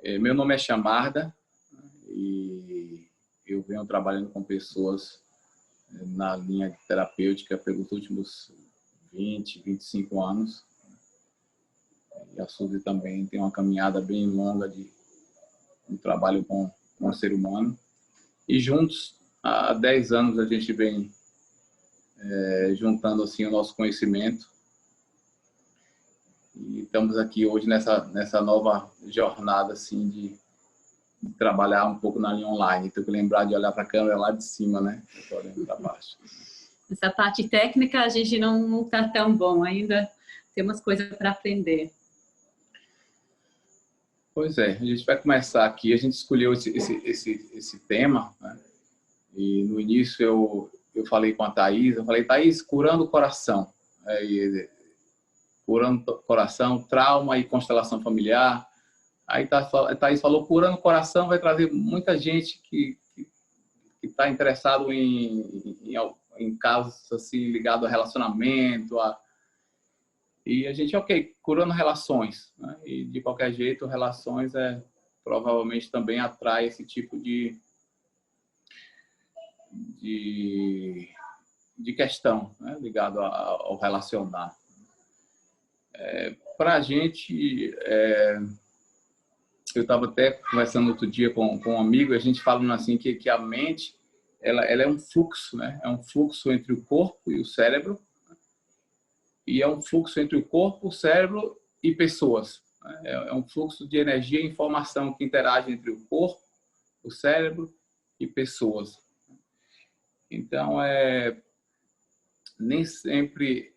Meu nome é Chamarda e eu venho trabalhando com pessoas na linha terapêutica pelos últimos 20, 25 anos. E a Suzy também tem uma caminhada bem longa de um trabalho com o ser humano. E juntos, há 10 anos, a gente vem juntando assim, o nosso conhecimento. E estamos aqui hoje nessa nova jornada assim, de trabalhar um pouco na linha online. Tenho que lembrar de olhar para a câmera lá de cima, né? Eu estou olhando para baixo. Essa parte técnica a gente não está tão bom ainda. Temos coisas para aprender. Pois é, a gente vai começar aqui. A gente escolheu esse tema, né? E no início eu falei com a Thaís, Thaís, curando o coração. Curando o coração, trauma e constelação familiar. Aí a Thaís falou, curando o coração vai trazer muita gente que está interessado em casos assim, ligados a relacionamento. E a gente, ok, curando relações. Né? E de qualquer jeito, relações provavelmente também atrai esse tipo de questão, né? Ligado ao relacionar. Para a gente, eu estava até conversando outro dia com um amigo, a gente falando assim que a mente ela é um fluxo, né? É um fluxo entre o corpo e o cérebro, e é um fluxo entre o corpo, o cérebro e pessoas. É um fluxo de energia e informação que interage entre o corpo, o cérebro e pessoas. Então, nem sempre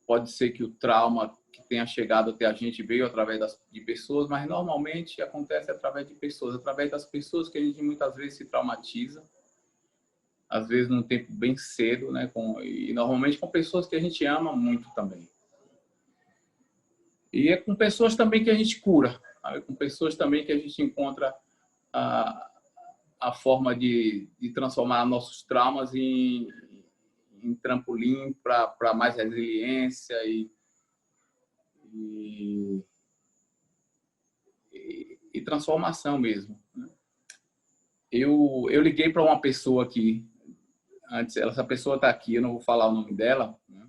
pode ser que o trauma que tenha chegado até a gente veio através de pessoas, mas normalmente acontece através de pessoas, através das pessoas que a gente muitas vezes se traumatiza, às vezes num tempo bem cedo, né? E normalmente com pessoas que a gente ama muito também. E é com pessoas também que a gente cura, sabe? Com pessoas também que a gente encontra a forma de transformar nossos traumas em trampolim para mais resiliência e transformação mesmo. Eu liguei para uma pessoa aqui, antes, essa pessoa está aqui, eu não vou falar o nome dela, né?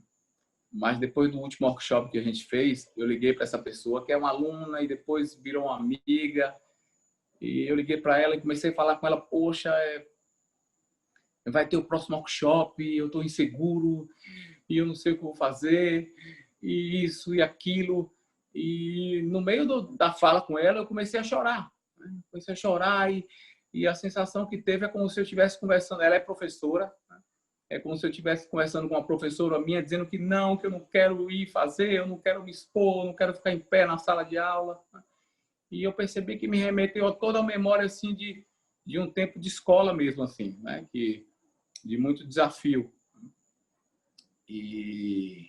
Mas depois do último workshop que a gente fez, eu liguei para essa pessoa, que é uma aluna e depois virou uma amiga, e eu liguei para ela e comecei a falar com ela, poxa, vai ter o próximo workshop, eu estou inseguro, e eu não sei o que vou fazer, e isso e aquilo. E no meio da fala com ela, eu comecei a chorar. Né? Comecei a chorar e a sensação que teve é como se eu estivesse conversando. Ela é professora, né? É como se eu estivesse conversando com uma professora minha, dizendo que eu não quero ir fazer, eu não quero me expor, eu não quero ficar em pé na sala de aula. Né? E eu percebi que me remeteu a toda a memória assim, de um tempo de escola mesmo, assim, né? De muito desafio. E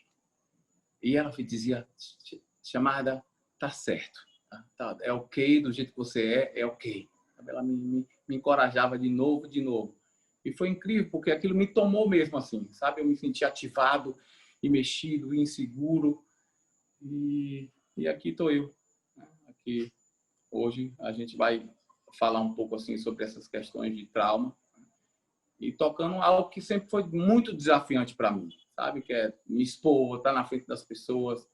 ela me dizia, Chamarda, tá certo, tá, é ok do jeito que você é ok. Ela me encorajava de novo. E foi incrível, porque aquilo me tomou mesmo assim, sabe? Eu me senti ativado e mexido, e inseguro. E aqui estou eu. Aqui, hoje a gente vai falar um pouco assim sobre essas questões de trauma e tocando algo que sempre foi muito desafiante para mim, sabe? Que é me expor, estar na frente das pessoas.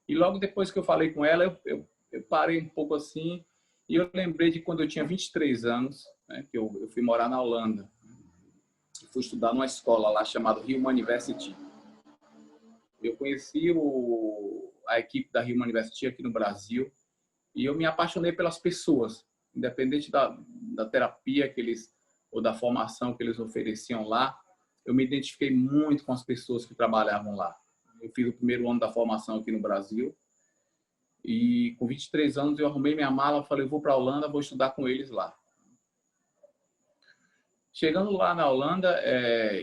E logo depois que eu falei com ela, eu parei um pouco assim e eu lembrei de quando eu tinha 23 anos, né, que eu fui morar na Holanda. Fui estudar numa escola lá chamada Human University. Eu conheci a equipe da Human University aqui no Brasil e eu me apaixonei pelas pessoas, independente da terapia ou da formação que eles ofereciam lá. Eu me identifiquei muito com as pessoas que trabalhavam lá. Eu fiz o primeiro ano da formação aqui no Brasil e com 23 anos eu arrumei minha mala, falei, vou para a Holanda, vou estudar com eles lá. Chegando lá na Holanda,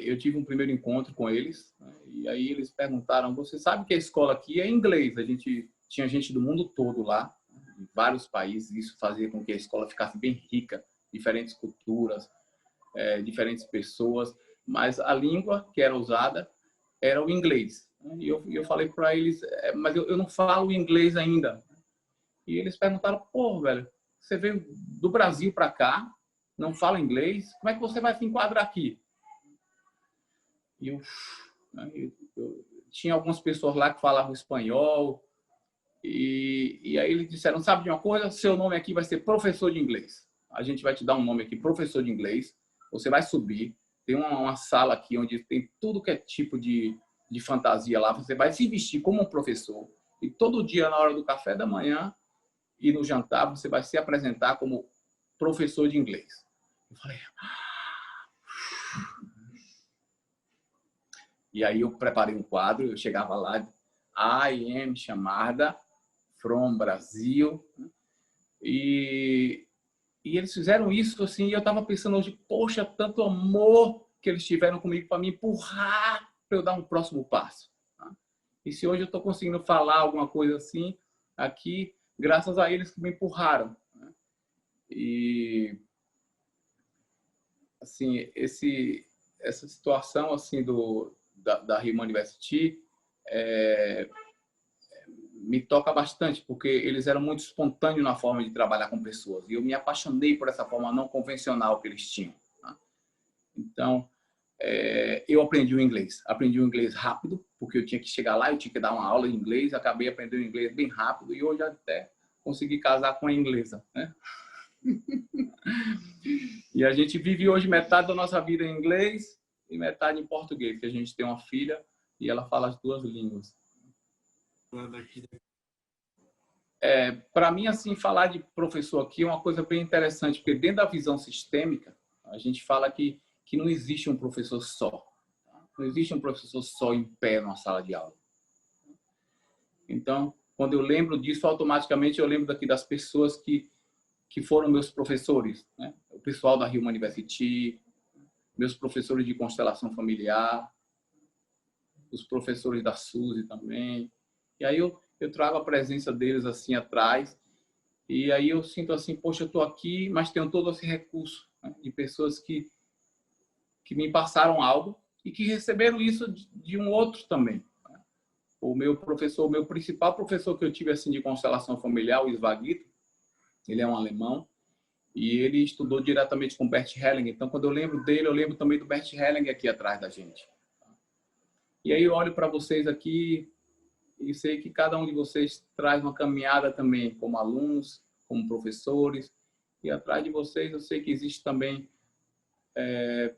eu tive um primeiro encontro com eles, né? E aí eles perguntaram, você sabe que a escola aqui é inglês? A gente tinha gente do mundo todo lá, de vários países, isso fazia com que a escola ficasse bem rica, diferentes culturas, diferentes pessoas, mas a língua que era usada era o inglês. E eu falei para eles, mas eu não falo inglês ainda. E eles perguntaram, pô, velho, você veio do Brasil para cá, não fala inglês, como é que você vai se enquadrar aqui? E eu tinha algumas pessoas lá que falavam espanhol, e aí eles disseram, sabe de uma coisa? Seu nome aqui vai ser professor de inglês. A gente vai te dar um nome aqui, professor de inglês. Você vai subir, tem uma sala aqui onde tem tudo que é tipo de fantasia lá. Você vai se vestir como um professor. E todo dia, na hora do café da manhã e no jantar, você vai se apresentar como professor de inglês. Eu falei... E aí eu preparei um quadro, eu chegava lá, I am Chamarda, from Brasil. E eles fizeram isso assim, e eu estava pensando hoje, poxa, tanto amor que eles tiveram comigo para me empurrar para eu dar um próximo passo. E se hoje eu estou conseguindo falar alguma coisa assim aqui, graças a eles que me empurraram. E assim, essa situação assim da Rima University me toca bastante, porque eles eram muito espontâneos na forma de trabalhar com pessoas. E eu me apaixonei por essa forma não convencional que eles tinham. Tá? Então, eu aprendi o inglês. Aprendi o inglês rápido, porque eu tinha que chegar lá, eu tinha que dar uma aula de inglês. Acabei aprendendo inglês bem rápido e hoje até consegui casar com a inglesa. Né? E a gente vive hoje metade da nossa vida em inglês e metade em português, que a gente tem uma filha e ela fala as duas línguas. Para mim, assim, falar de professor aqui é uma coisa bem interessante, porque dentro da visão sistêmica, a gente fala que não existe um professor só. Tá? Não existe um professor só em pé numa sala de aula. Então, quando eu lembro disso, automaticamente eu lembro daqui das pessoas que foram meus professores. Né? O pessoal da Rio University, meus professores de constelação familiar, os professores da Suzy também. E aí eu trago a presença deles assim atrás, e aí eu sinto assim, poxa, eu estou aqui, mas tenho todo esse recurso, né, de pessoas que me passaram algo e que receberam isso de um outro também. Né? O meu professor, o meu principal professor que eu tive assim de constelação familiar, o Svagito, ele é um alemão, e ele estudou diretamente com Bert Hellinger. Então, quando eu lembro dele, eu lembro também do Bert Hellinger aqui atrás da gente. E aí eu olho para vocês aqui e sei que cada um de vocês traz uma caminhada também, como alunos, como professores. E atrás de vocês eu sei que existe também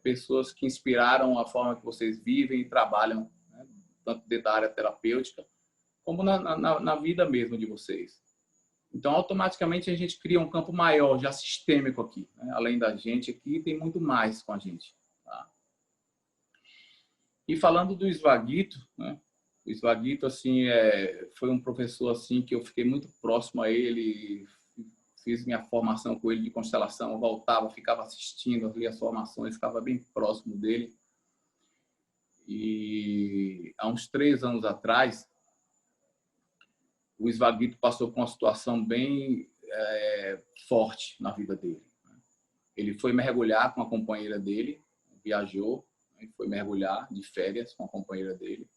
pessoas que inspiraram a forma que vocês vivem e trabalham, né? Tanto dentro da área terapêutica, como na vida mesmo de vocês. Então, automaticamente, a gente cria um campo maior, já sistêmico aqui. Né? Além da gente aqui, tem muito mais com a gente. Tá? E falando do Svagito, né? O Svagito, assim, foi um professor assim que eu fiquei muito próximo a ele, fiz minha formação com ele de constelação, eu voltava, ficava assistindo, lia as formações, ficava bem próximo dele. E há uns 3 anos atrás, o Svagito passou por uma situação bem forte na vida dele. Ele foi mergulhar com a companheira dele, viajou, foi mergulhar de férias com a companheira dele.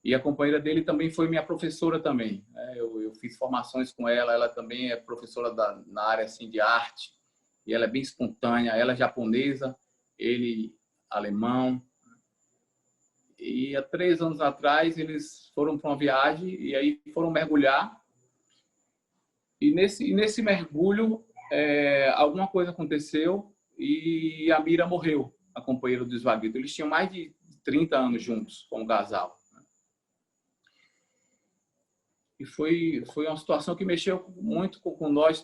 E a companheira dele também foi minha professora também. Eu fiz formações com ela, ela também é professora na área assim, de arte, e ela é bem espontânea, ela é japonesa, ele alemão. E há 3 anos atrás eles foram para uma viagem e aí foram mergulhar. E nesse mergulho, alguma coisa aconteceu e a Mira morreu, a companheira do Svagito. Eles tinham mais de 30 anos juntos como casal. E foi uma situação que mexeu muito com nós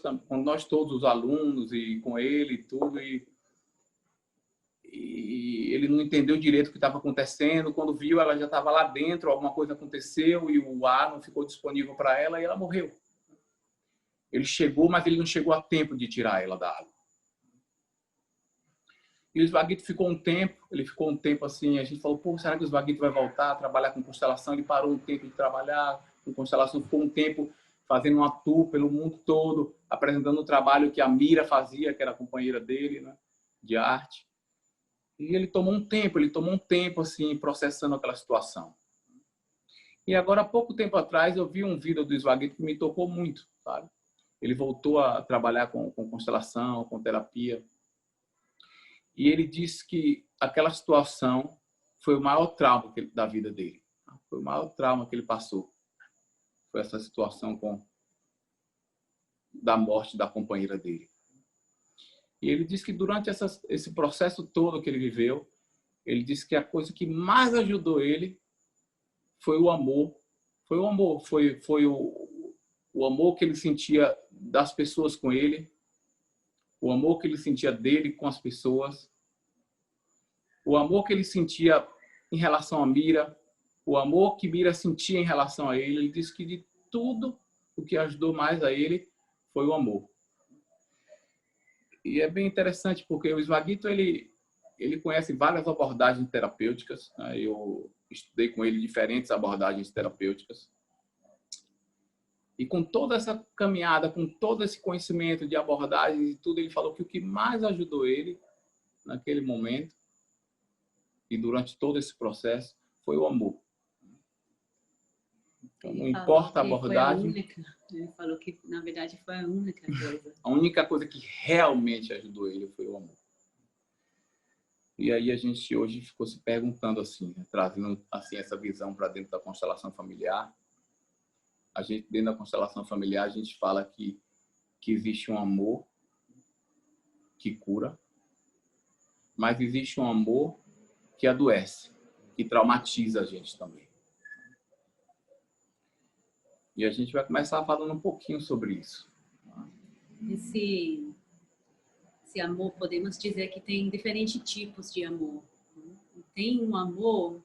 todos, os alunos, e com ele e tudo. E ele não entendeu direito o que estava acontecendo. Quando viu, ela já estava lá dentro, alguma coisa aconteceu e o ar não ficou disponível para ela e ela morreu. Ele chegou, mas ele não chegou a tempo de tirar ela da água. E o Svagito ficou um tempo assim, a gente falou, pô, será que o Svagito vai voltar a trabalhar com constelação? Ele parou um tempo de trabalhar com constelação, ficou um tempo fazendo uma tour pelo mundo todo, apresentando o trabalho que a Mira fazia, que era a companheira dele, né, de arte. E ele tomou um tempo assim, processando aquela situação. E agora, há pouco tempo atrás, eu vi um vídeo do Svagito que me tocou muito, sabe? ele voltou a trabalhar com constelação, com terapia. E ele disse que aquela situação foi o maior trauma da vida dele. Foi o maior trauma que ele passou. Foi essa situação da morte da companheira dele. E ele disse que durante esse processo todo que ele viveu, ele disse que a coisa que mais ajudou ele foi o amor. Foi o amor, foi o amor que ele sentia das pessoas com ele, o amor que ele sentia dele com as pessoas, o amor que ele sentia em relação a Mira, o amor que Mira sentia em relação a ele. Ele disse que de tudo o que ajudou mais a ele foi o amor. E é bem interessante porque o Svagito, ele conhece várias abordagens terapêuticas, né? Eu estudei com ele diferentes abordagens terapêuticas. E com toda essa caminhada, com todo esse conhecimento de abordagens e tudo, ele falou que o que mais ajudou ele naquele momento e durante todo esse processo foi o amor. Então, não importa a abordagem. Ele falou que, na verdade, foi a única coisa. A única coisa que realmente ajudou ele foi o amor. E aí a gente hoje ficou se perguntando assim, né? Trazendo assim essa visão para dentro da constelação familiar. A gente, dentro da constelação familiar, a gente fala que existe um amor que cura, mas existe um amor que adoece, que traumatiza a gente também. E a gente vai começar falando um pouquinho sobre isso. Esse amor, podemos dizer que tem diferentes tipos de amor. Tem um amor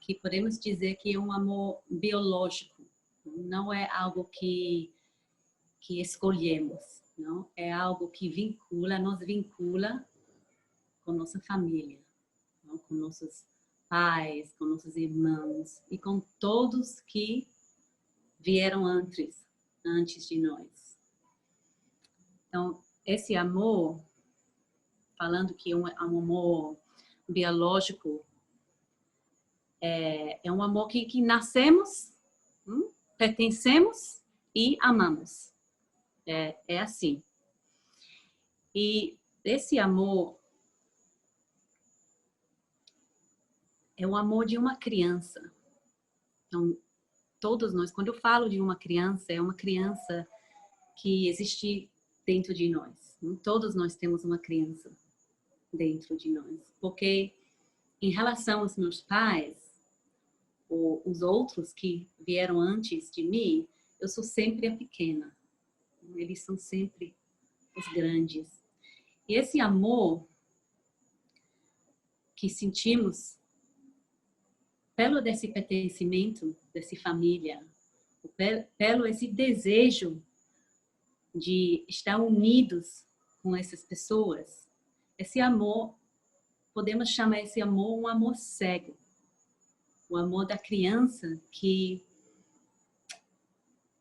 que podemos dizer que é um amor biológico. Não é algo que escolhemos. Não? É algo que nos vincula com nossa família, não? Com nossos pais, com nossos irmãos e com todos que vieram antes de nós. Então, esse amor, falando que é um amor biológico, é um amor que nascemos, pertencemos e amamos. É assim. E esse amor é o amor de uma criança. Então, todos nós, quando eu falo de uma criança, é uma criança que existe dentro de nós. Todos nós temos uma criança dentro de nós. Porque em relação aos meus pais, ou os outros que vieram antes de mim, eu sou sempre a pequena. Eles são sempre os grandes. E esse amor que sentimos pelo desse pertencimento, dessa família, pelo esse desejo de estar unidos com essas pessoas, esse amor, podemos chamar esse amor um amor cego. O amor da criança que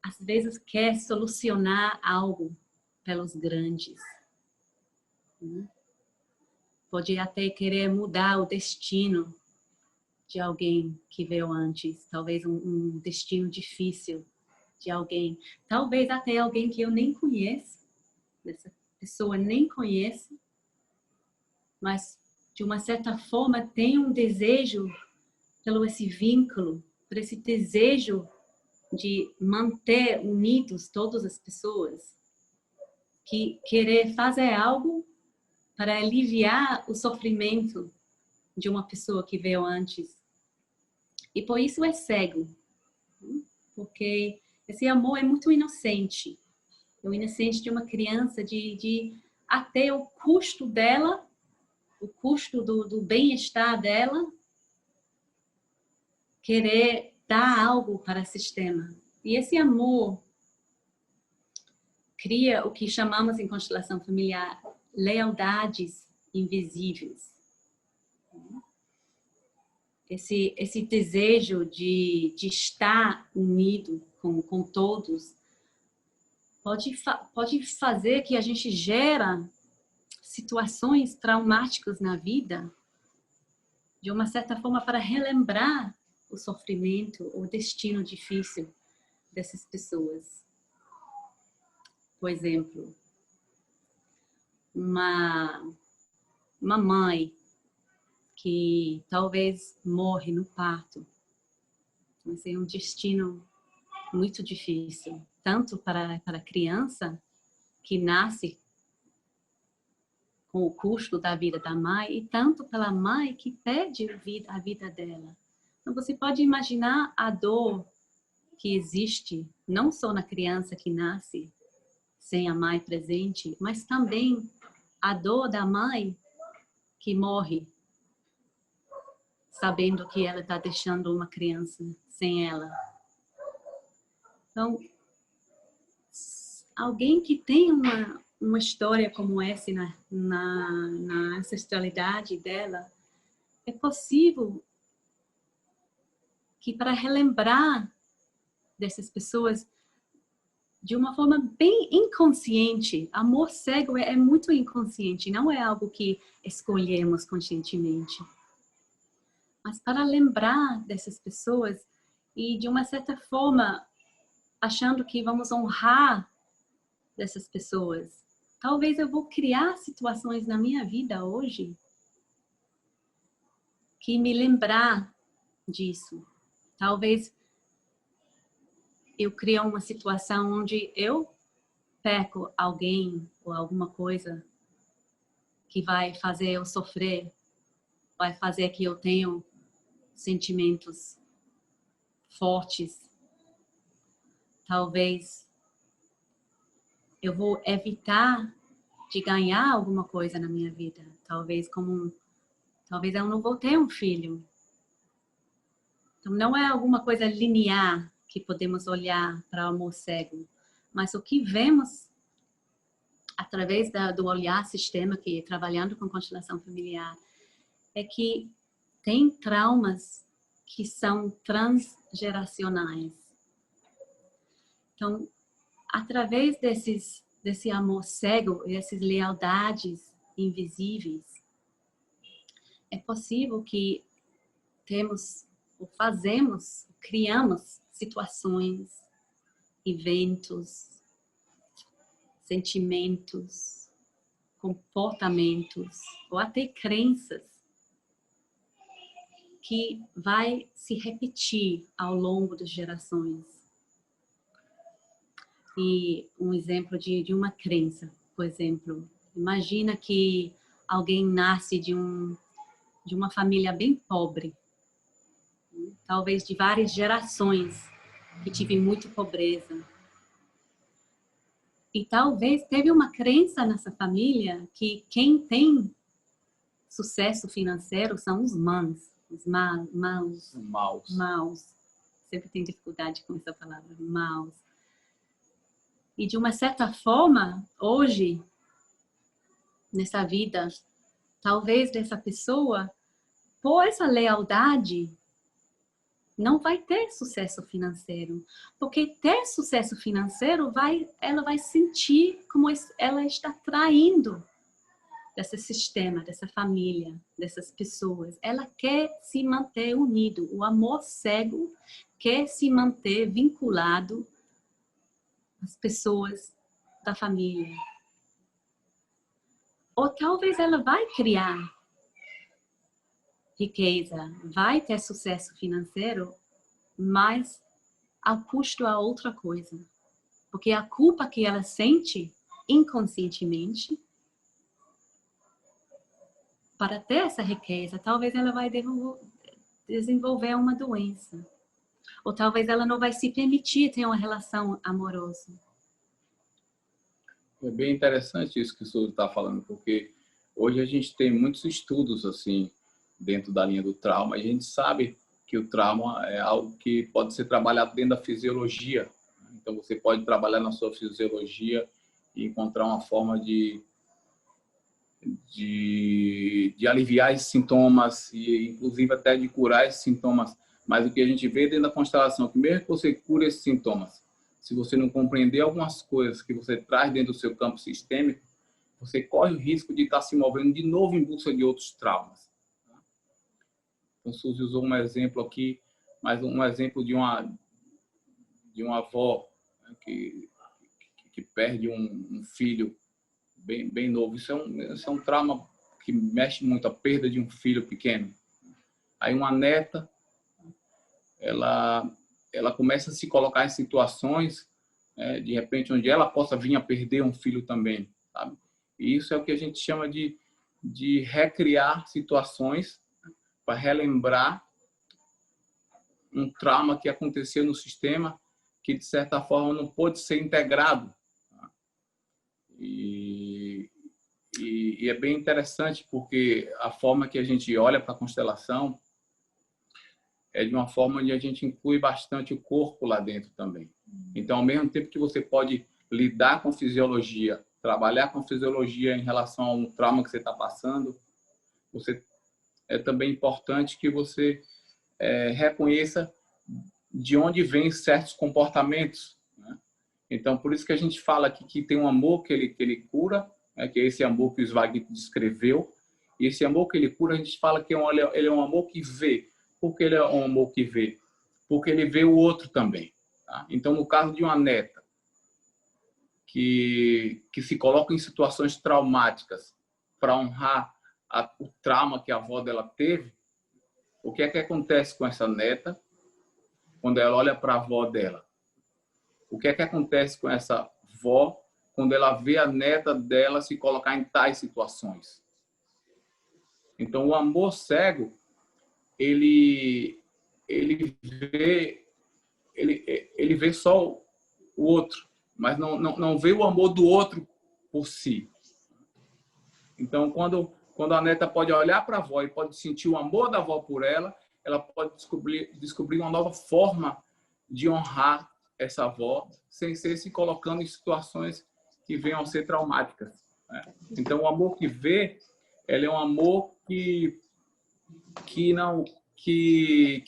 às vezes quer solucionar algo pelos grandes. Pode até querer mudar o destino de alguém que veio antes. Talvez um destino difícil de alguém. Talvez até alguém que eu nem conheço. Essa pessoa nem conheço. Mas, de uma certa forma, tem um desejo pelo esse vínculo, por esse desejo de manter unidos todas as pessoas, que querer fazer algo para aliviar o sofrimento de uma pessoa que veio antes. E por isso é cego, porque esse amor é muito inocente. É o inocente de uma criança, de até o custo dela, o custo do bem-estar dela, querer dar algo para o sistema. E esse amor cria o que chamamos em constelação familiar lealdades invisíveis. Esse desejo de estar unido com todos pode fazer que a gente gera situações traumáticas na vida, de uma certa forma, para relembrar o sofrimento, o destino difícil dessas pessoas. por exemplo, uma mãe que talvez morre no parto. Esse é um destino muito difícil, tanto para a criança que nasce com o custo da vida da mãe e tanto pela mãe que perde a vida dela. Então você pode imaginar a dor que existe não só na criança que nasce sem a mãe presente, mas também a dor da mãe que morre sabendo que ela está deixando uma criança sem ela. Então, alguém que tem uma história como essa na ancestralidade dela, é possível que para relembrar dessas pessoas de uma forma bem inconsciente, amor cego é muito inconsciente, não é algo que escolhemos conscientemente. Mas para lembrar dessas pessoas e de uma certa forma achando que vamos honrar dessas pessoas. Talvez eu vou criar situações na minha vida hoje que me lembrar disso. Talvez eu crie uma situação onde eu perco alguém ou alguma coisa que vai fazer eu sofrer, vai fazer que eu tenha sentimentos fortes. Talvez eu vou evitar de ganhar alguma coisa na minha vida. Talvez eu não vou ter um filho. Então não é alguma coisa linear que podemos olhar para o amor cego, mas o que vemos através do olhar sistema que trabalhando com constelação familiar é que tem traumas que são transgeracionais. Então, através desse amor cego e essas lealdades invisíveis, é possível que criamos situações, eventos, sentimentos, comportamentos ou até crenças que vai se repetir ao longo das gerações. E um exemplo de uma crença, por exemplo, imagina que alguém nasce de uma família bem pobre, talvez de várias gerações que tive muita pobreza. E talvez teve uma crença nessa família que quem tem sucesso financeiro são os maus. Sempre tenho dificuldade com essa palavra, maus. E de uma certa forma, hoje, nessa vida, talvez dessa pessoa, por essa lealdade, não vai ter sucesso financeiro. Porque ter sucesso financeiro, ela vai sentir como ela está traindo desse sistema, dessa família, dessas pessoas. Ela quer se manter unido. O amor cego quer se manter vinculado às pessoas da família. Ou talvez ela vai criar riqueza, vai ter sucesso financeiro, mas ao custo a outra coisa. Porque a culpa que ela sente inconscientemente para ter essa riqueza, talvez ela vai desenvolver uma doença. Ou talvez ela não vai se permitir ter uma relação amorosa. É bem interessante isso que o senhor está falando, porque hoje a gente tem muitos estudos assim dentro da linha do trauma. A gente sabe que o trauma é algo que pode ser trabalhado dentro da fisiologia. Então você pode trabalhar na sua fisiologia e encontrar uma forma de aliviar esses sintomas e inclusive até de curar esses sintomas. Mas o que a gente vê dentro da constelação, que mesmo que você cure esses sintomas, se você não compreender algumas coisas que você traz dentro do seu campo sistêmico, você corre o risco de estar se movendo de novo em busca de outros traumas. Então, Suzy usou um exemplo aqui, mas um exemplo de uma avó, né, que que perde um filho bem novo. Isso é um trauma que mexe muito, a perda de um filho pequeno. Aí uma neta, ela começa a se colocar em situações, de repente, onde ela possa vir a perder um filho também, sabe? E isso é o que a gente chama de recriar situações para relembrar um trauma que aconteceu no sistema que, de certa forma, não pôde ser integrado. E é bem interessante porque a forma que a gente olha para a constelação é de uma forma onde a gente inclui bastante o corpo lá dentro também. Então, ao mesmo tempo que você pode lidar com fisiologia, trabalhar com fisiologia em relação a um trauma que você está passando, é também importante que você reconheça de onde vêm certos comportamentos, né? Então, por isso que a gente fala aqui que tem um amor que ele cura, né? Que é esse amor que o Zweig descreveu. E esse amor que ele cura, a gente fala que ele é um amor que vê. Por que ele é um amor que vê? Porque ele vê o outro também. Tá? Então, no caso de uma neta que se coloca em situações traumáticas para honrar o trauma que a avó dela teve, o que é que acontece com essa neta quando ela olha para a avó dela? O que é que acontece com essa avó quando ela vê a neta dela se colocar em tais situações? Então, o amor cego, ele vê só o outro, mas não vê o amor do outro por si. Então, quando a neta pode olhar para a avó e pode sentir o amor da avó por ela pode descobrir uma nova forma de honrar essa avó sem ser se colocando em situações que venham a ser traumáticas, né? Então, o amor que vê, ele é um amor que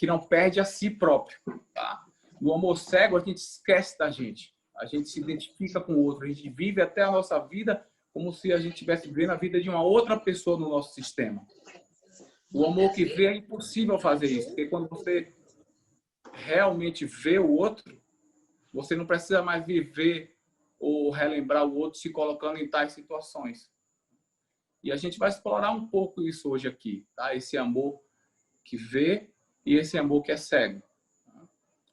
não perde a si próprio, tá? No amor cego, a gente esquece da gente. A gente se identifica com o outro. A gente vive até a nossa vida como se a gente estivesse vivendo a vida de uma outra pessoa no nosso sistema. O amor que vê é impossível fazer isso, porque quando você realmente vê o outro, você não precisa mais viver ou relembrar o outro se colocando em tais situações. E a gente vai explorar um pouco isso hoje aqui, tá? Esse amor que vê e esse amor que é cego.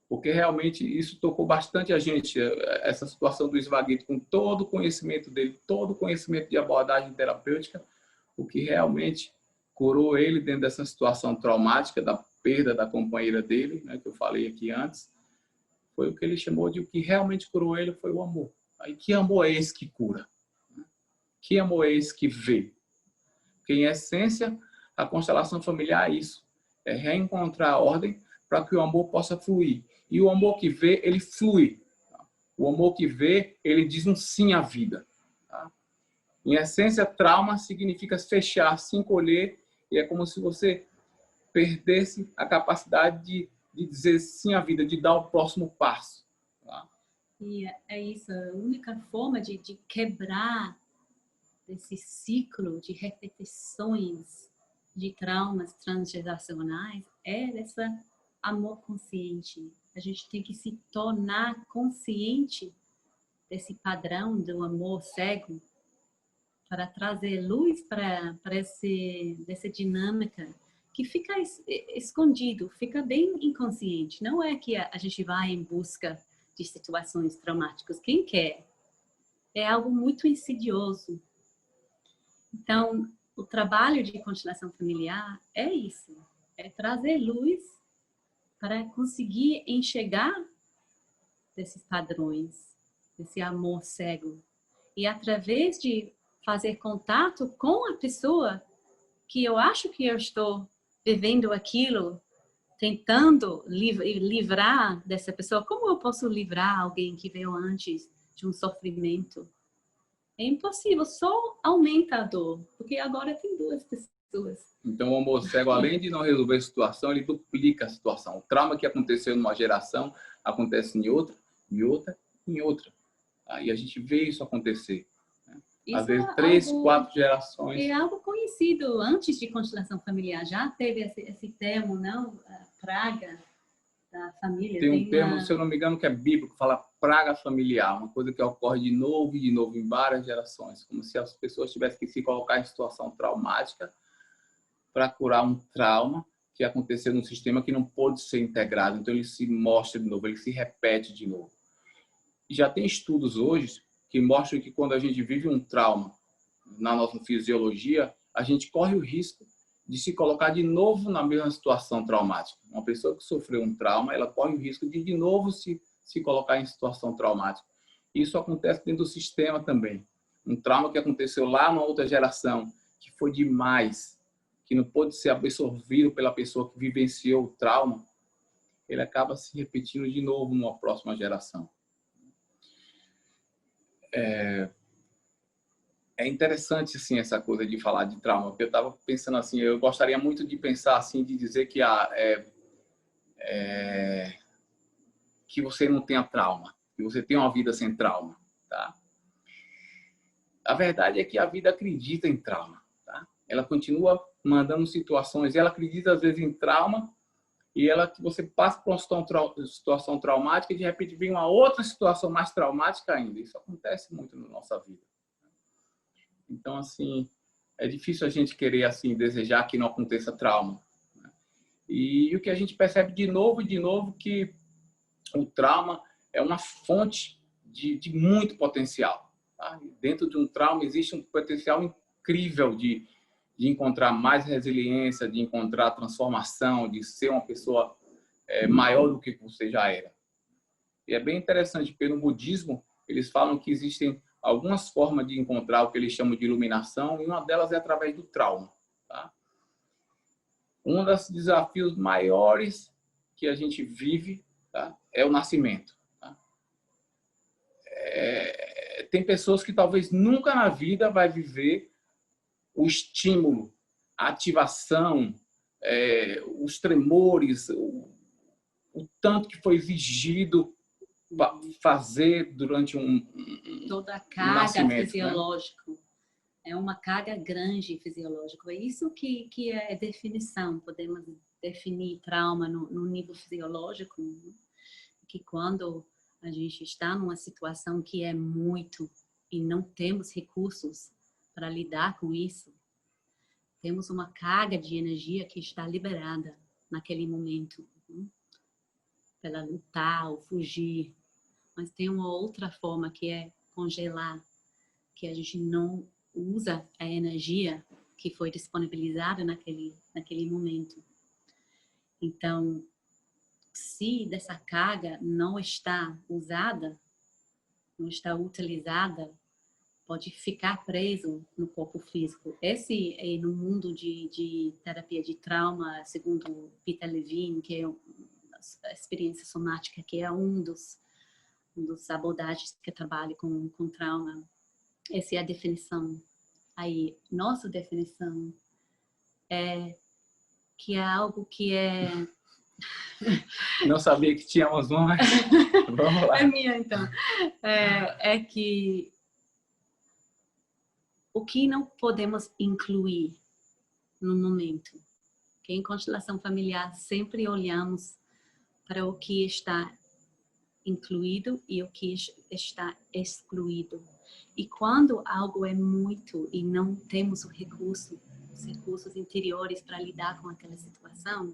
Porque realmente isso tocou bastante a gente, essa situação do Zweig, com todo o conhecimento dele, todo o conhecimento de abordagem terapêutica, o que realmente curou ele dentro dessa situação traumática da perda da companheira dele, né, que eu falei aqui antes, foi o que ele chamou de o que realmente curou ele foi o amor. Aí, que amor é esse que cura? Que amor é esse que vê? Porque, em essência, a constelação familiar é isso. É reencontrar a ordem para que o amor possa fluir. E o amor que vê, ele flui. O amor que vê, ele diz um sim à vida. Tá? Em essência, trauma significa fechar, se encolher, e é como se você perdesse a capacidade de dizer sim à vida, de dar o próximo passo. Tá? E é isso, a única forma de quebrar esse ciclo de repetições de traumas transgeracionais é esse amor consciente. A gente tem que se tornar consciente desse padrão do amor cego para trazer luz para essa dinâmica que fica escondido, fica bem inconsciente. Não é que a gente vai em busca de situações traumáticas. Quem quer? É algo muito insidioso. Então, o trabalho de constelação familiar é isso. É trazer luz para conseguir enxergar desses padrões, desse amor cego. E através de fazer contato com a pessoa que eu acho que eu estou vivendo aquilo, tentando livrar dessa pessoa. Como eu posso livrar alguém que veio antes de um sofrimento? É impossível, só aumenta a dor, porque agora tem duas pessoas. Então, o amor cego, além de não resolver a situação, ele duplica a situação. O trauma que aconteceu numa geração acontece em outra, em outra, em outra. E a gente vê isso acontecer. Às vezes, 3, 4 gerações. É algo conhecido antes de constelação familiar. Já teve esse termo, não? A praga da família. Tem um termo, se eu não me engano, que é bíblico, que fala praga familiar, uma coisa que ocorre de novo e de novo em várias gerações, como se as pessoas tivessem que se colocar em situação traumática para curar um trauma que aconteceu num sistema que não pôde ser integrado. Então ele se mostra de novo, ele se repete de novo. E já tem estudos hoje que mostram que quando a gente vive um trauma na nossa fisiologia, a gente corre o risco de se colocar de novo na mesma situação traumática. Uma pessoa que sofreu um trauma, ela corre o risco de novo se colocar em situação traumática. Isso acontece dentro do sistema também. Um trauma que aconteceu lá numa outra geração, que foi demais, que não pôde ser absorvido pela pessoa que vivenciou o trauma, ele acaba se repetindo de novo numa próxima geração. É interessante assim essa coisa de falar de trauma, porque eu estava pensando assim, eu gostaria muito de pensar assim, de dizer que que você não tenha trauma, que você tenha uma vida sem trauma, tá? A verdade é que a vida acredita em trauma, tá? Ela continua mandando situações, ela acredita às vezes em trauma e que você passa por uma situação traumática e de repente vem uma outra situação mais traumática ainda. Isso acontece muito na nossa vida. Então, assim, é difícil a gente querer, assim, desejar que não aconteça trauma. E o que a gente percebe de novo, que o trauma é uma fonte de muito potencial. Tá? Dentro de um trauma existe um potencial incrível de encontrar mais resiliência, de encontrar transformação, de ser uma pessoa maior do que você já era. E é bem interessante, porque no budismo eles falam que existem algumas formas de encontrar o que eles chamam de iluminação, e uma delas é através do trauma. Tá? Um dos desafios maiores que a gente vive, tá, é o nascimento. Tá? Tem pessoas que talvez nunca na vida vai viver o estímulo, a ativação, os tremores, o tanto que foi exigido fazer durante toda a carga fisiológica, né? É uma carga grande fisiológica. É isso que é definição. Podemos definir trauma no nível fisiológico, né? Que quando a gente está numa situação que é muito e não temos recursos para lidar com isso, temos uma carga de energia que está liberada naquele momento, né? Pela lutar ou fugir. Mas tem uma outra forma que é congelar, que a gente não usa a energia que foi disponibilizada naquele momento. Então, se dessa carga não está usada, não está utilizada, pode ficar preso no corpo físico. Esse é no mundo de terapia de trauma, segundo Peter Levine, que é a experiência somática, que é um dos abordagens que trabalham com trauma. Essa é a definição. Aí, nossa definição é que é algo que é... Não sabia que tínhamos uma, mas vamos lá. É minha, então. É que o que não podemos incluir no momento. Que em constelação familiar sempre olhamos para o que está incluído e o que está excluído. E quando algo é muito e não temos os recursos interiores para lidar com aquela situação,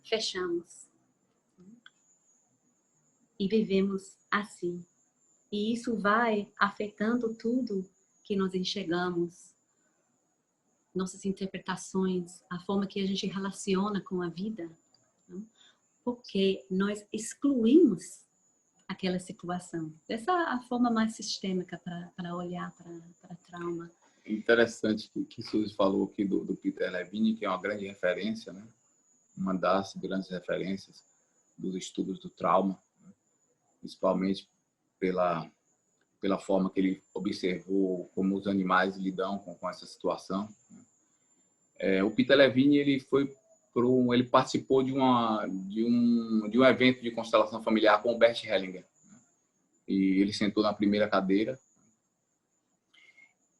fechamos. E vivemos assim. E isso vai afetando tudo que nós enxergamos, nossas interpretações, a forma que a gente relaciona com a vida, né? Porque nós excluímos aquela situação. Essa é a forma mais sistêmica para olhar para trauma. Interessante que Suzy falou aqui do Peter Levine, que é uma grande referência, né? Uma das grandes referências dos estudos do trauma, né? Principalmente pela forma que ele observou como os animais lidam com essa situação. O Peter Levine ele participou de um evento de constelação familiar com o Bert Hellinger, né? E ele sentou na primeira cadeira.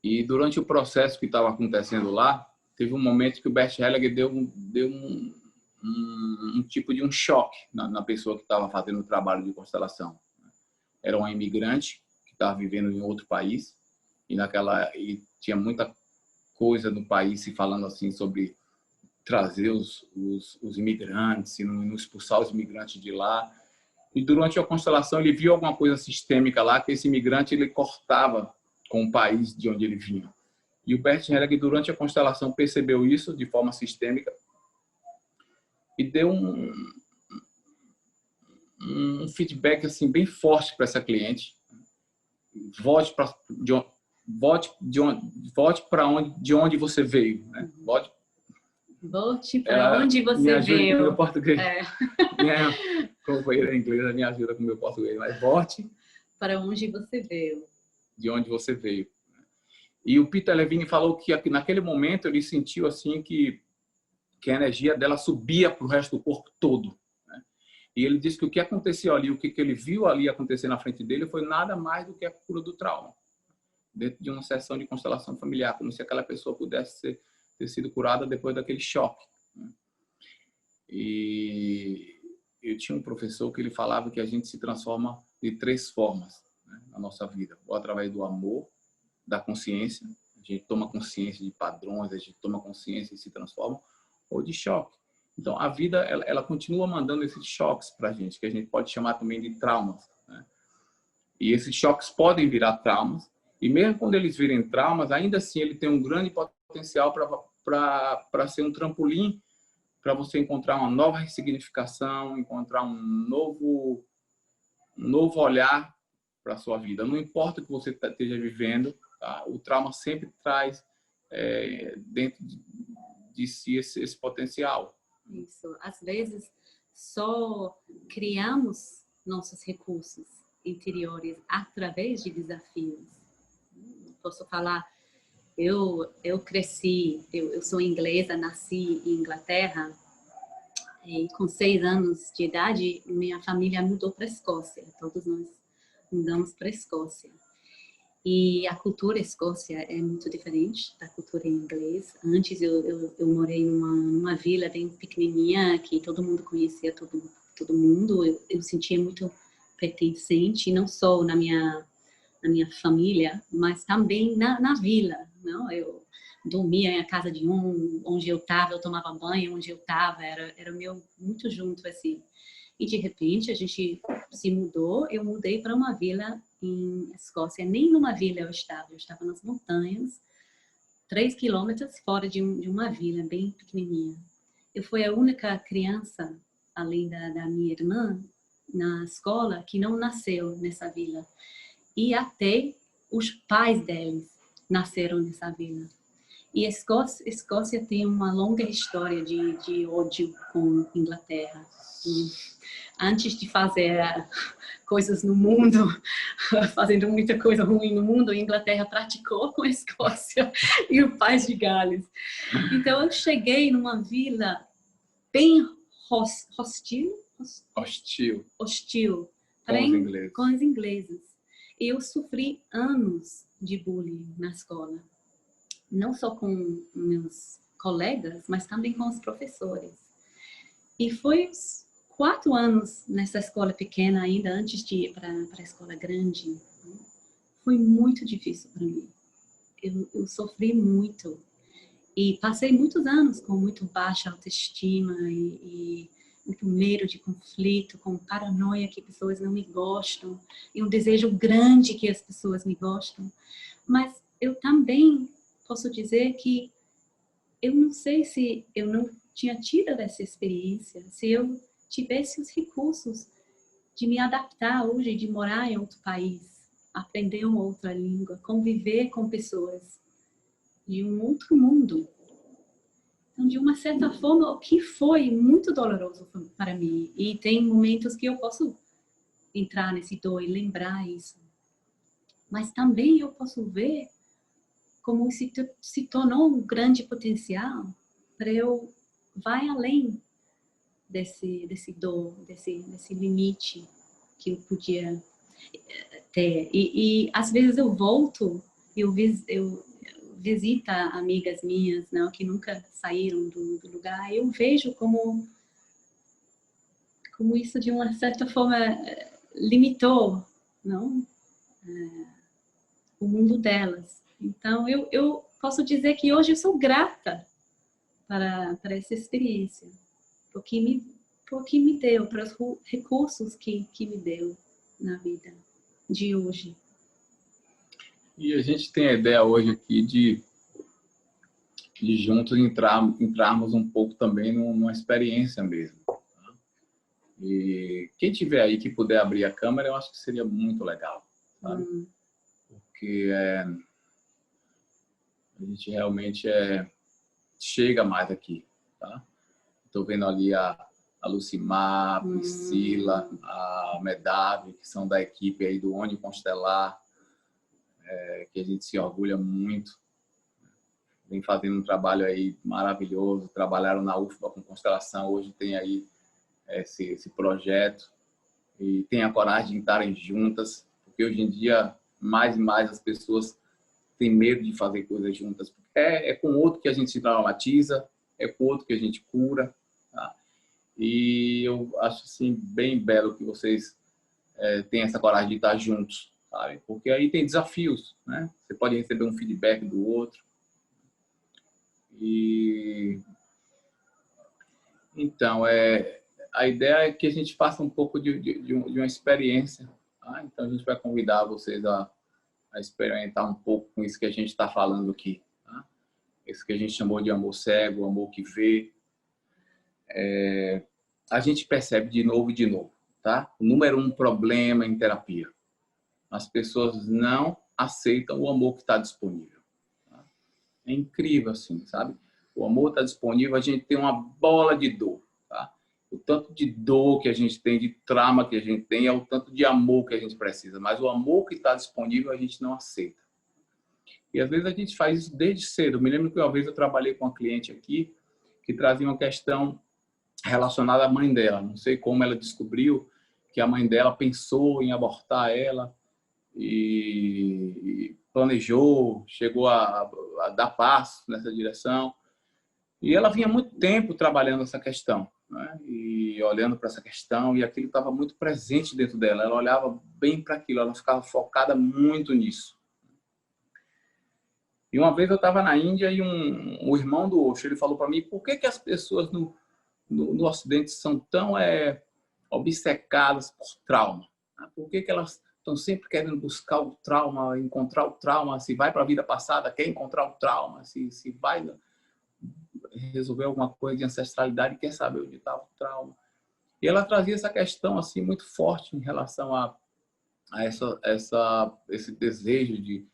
E durante o processo que estava acontecendo lá, teve um momento que o Bert Hellinger deu um tipo de um choque na pessoa que estava fazendo o trabalho de constelação. Era uma imigrante que estava vivendo em outro país e tinha muita coisa no país se falando assim sobre trazer os imigrantes e não expulsar os imigrantes de lá. E durante a constelação ele viu alguma coisa sistêmica lá, que esse imigrante ele cortava com o país de onde ele vinha. E o Bert Hellinger, durante a constelação, percebeu isso de forma sistêmica e deu um feedback assim bem forte para essa cliente. Volte de onde você veio, né? Volte para onde você me ajuda veio. Com o meu português. Minha companheira inglesa me ajuda com o meu português, mas volte para onde você veio. De onde você veio. E o Peter Levine falou que naquele momento ele sentiu assim que a energia dela subia para o resto do corpo todo. Né? E ele disse que o que aconteceu ali, o que ele viu ali acontecer na frente dele foi nada mais do que a cura do trauma. Dentro de uma sessão de constelação familiar, como se aquela pessoa pudesse ter sido curada depois daquele choque. Né? E eu tinha um professor que ele falava que a gente se transforma de 3 formas, né, na nossa vida. Ou através do amor, da consciência, a gente toma consciência de padrões, a gente toma consciência e se transforma, ou de choque. Então, a vida, ela continua mandando esses choques para a gente, que a gente pode chamar também de traumas. Né? E esses choques podem virar traumas, e mesmo quando eles virem traumas, ainda assim ele tem um grande potencial para ser um trampolim para você encontrar uma nova ressignificação, encontrar um novo olhar para a sua vida. Não importa o que você esteja vivendo, tá? O trauma sempre traz dentro de si esse potencial. Isso. Às vezes, só criamos nossos recursos interiores através de desafios. Posso falar, eu cresci, eu sou inglesa, nasci em Inglaterra, e com 6 anos de idade, minha família mudou para a Escócia. Todos nós mudamos para a Escócia. E a cultura escócia é muito diferente da cultura inglesa. Antes eu morei numa vila bem pequenininha, que todo mundo conhecia todo mundo. Eu sentia muito pertencente, não só na minha família, mas também na vila. Não? Eu dormia na casa de onde eu estava, eu tomava banho onde eu estava, era meu muito junto assim. E de repente a gente se mudou, eu mudei para uma vila em Escócia, nem numa vila eu estava nas montanhas, 3 quilômetros fora de uma vila bem pequenininha. Eu fui a única criança, além da minha irmã, na escola que não nasceu nessa vila. E até os pais deles nasceram nessa vila. E a Escócia tem uma longa história de ódio com a Inglaterra. Antes de fazer coisas no mundo, fazendo muita coisa ruim no mundo, a Inglaterra praticou com a Escócia e o País de Gales. Então eu cheguei numa vila bem hostil com os ingleses. E eu sofri anos de bullying na escola. Não só com meus colegas, mas também com os professores. E foi 4 anos nessa escola pequena ainda, antes de ir para a escola grande. Foi muito difícil para mim. Eu sofri muito. E passei muitos anos com muito baixa autoestima e muito medo de conflito, com paranoia que pessoas não me gostam, e um desejo grande que as pessoas me gostam. Mas eu também posso dizer que eu não sei se eu não tinha tido essa experiência, se eu tivesse os recursos de me adaptar hoje, de morar em outro país, aprender uma outra língua, conviver com pessoas de um outro mundo. Então, de uma certa forma, o que foi muito doloroso para mim. E tem momentos que eu posso entrar nesse dor e lembrar isso. Mas também eu posso ver como se tornou um grande potencial para eu vai além desse dor, desse limite que eu podia ter. E às vezes eu volto, eu visito amigas minhas, não, que nunca saíram do lugar, eu vejo como como isso de uma certa forma limitou, não? O mundo delas. Então eu posso dizer que hoje eu sou grata para essa experiência, porque me deu, para os recursos que me deu na vida de hoje. E a gente tem a ideia hoje aqui de juntos entrarmos um pouco também numa experiência mesmo. Tá? E quem tiver aí que puder abrir a câmera, eu acho que seria muito legal, sabe? Porque a gente realmente chega mais aqui, tá? Estou vendo ali a Lucimar, a Priscila, a Medave, que são da equipe aí do Oni Constelar, que a gente se orgulha muito. Vem fazendo um trabalho aí maravilhoso, trabalharam na UFBA com constelação, hoje tem aí esse projeto e tem a coragem de estarem juntas, porque hoje em dia mais e mais as pessoas têm medo de fazer coisas juntas. É com outro que a gente se traumatiza, é com outro que a gente cura, tá? E eu acho assim bem belo que vocês tenham essa coragem de estar juntos, sabe? Porque aí tem desafios, né? Você pode receber um feedback do outro. E então a ideia é que a gente faça um pouco de uma experiência, tá? Então a gente vai convidar vocês a experimentar um pouco com isso que a gente está falando aqui, tá? Isso que a gente chamou de amor cego, amor que vê. A gente percebe de novo, tá? O número 1 problema em terapia: as pessoas não aceitam o amor que está disponível. Tá? É incrível assim, sabe? O amor está disponível, a gente tem uma bola de dor, tá? O tanto de dor que a gente tem, de trauma que a gente tem, é o tanto de amor que a gente precisa. Mas o amor que está disponível a gente não aceita. E às vezes a gente faz isso desde cedo. Eu me lembro que uma vez eu trabalhei com uma cliente aqui que trazia uma questão relacionada à mãe dela. Não sei como ela descobriu que a mãe dela pensou em abortar ela e planejou, chegou a dar passos nessa direção. E ela vinha muito tempo trabalhando essa questão, né? E olhando para essa questão, e aquilo estava muito presente dentro dela. Ela olhava bem para aquilo, ela ficava focada muito nisso. E uma vez eu estava na Índia e um irmão do Osho, ele falou para mim: por que as pessoas no Ocidente são tão obcecadas por trauma? Por que elas estão sempre querendo buscar o trauma, encontrar o trauma? Se vai para a vida passada, quer encontrar o trauma. Se vai resolver alguma coisa de ancestralidade, quer saber onde estava o trauma. E ela trazia essa questão assim muito forte em relação a esse desejo de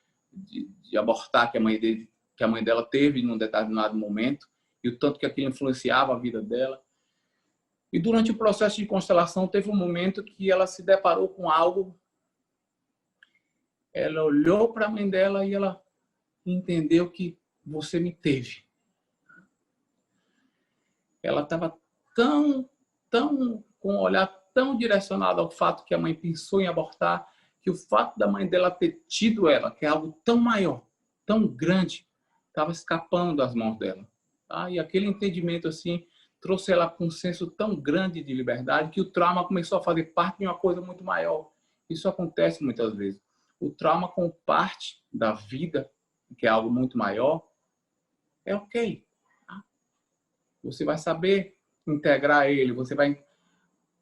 abortar que a mãe dela teve num determinado momento, e o tanto que aquilo influenciava a vida dela. E durante o processo de constelação teve um momento que ela se deparou com algo. Ela olhou para a mãe dela e ela entendeu que você me teve. Ela estava tão com um olhar tão direcionado ao fato que a mãe pensou em abortar, que o fato da mãe dela ter tido ela, que é algo tão maior, tão grande, estava escapando das mãos dela. Tá? E aquele entendimento assim trouxe ela com um senso tão grande de liberdade que o trauma começou a fazer parte de uma coisa muito maior. Isso acontece muitas vezes. O trauma como parte da vida, que é algo muito maior, é ok. Tá? Você vai saber integrar ele, você vai...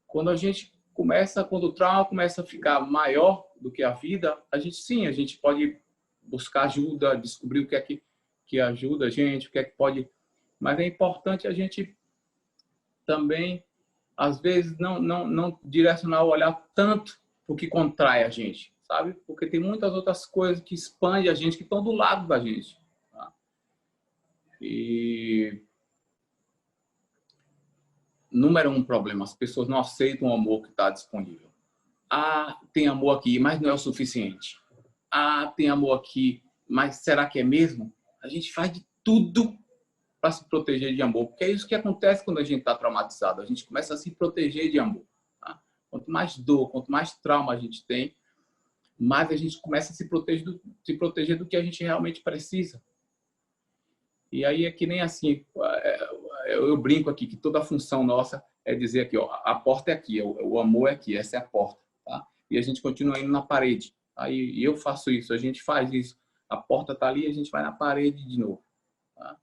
Quando o trauma começa a ficar maior do que a vida, a gente pode buscar ajuda, descobrir o que é que ajuda a gente, o que é que pode... Mas é importante a gente também, às vezes, não direcionar o olhar tanto para o que contrai a gente, sabe? Porque tem muitas outras coisas que expandem a gente, que estão do lado da gente. Tá? E... Número 1 problema, as pessoas não aceitam o amor que está disponível. Tem amor aqui, mas não é o suficiente. Tem amor aqui, mas será que é mesmo? A gente faz de tudo para se proteger de amor, porque é isso que acontece quando a gente está traumatizado. A gente começa a se proteger de amor. Tá? Quanto mais dor, quanto mais trauma a gente tem, mais a gente começa a se proteger do que a gente realmente precisa. E aí é que nem assim, eu brinco aqui que toda a função nossa é dizer aqui, ó, a porta é aqui, o amor é aqui, essa é a porta, tá? E a gente continua indo na parede. Aí eu faço isso, a gente faz isso. A porta tá ali, a gente vai na parede de novo. Tá?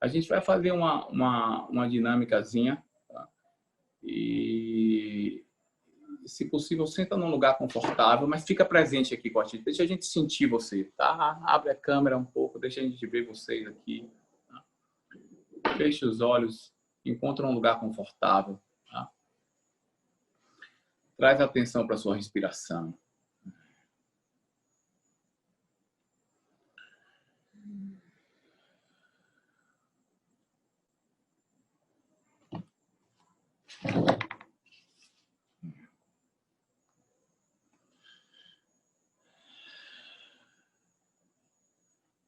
A gente vai fazer uma dinâmicazinha, tá? E, se possível, senta num lugar confortável, mas fica presente aqui com a gente. Deixa a gente sentir você, tá? Abre a câmera um pouco, deixa a gente ver vocês aqui. Tá? Feche os olhos, encontra um lugar confortável. Tá? Traz atenção para sua respiração.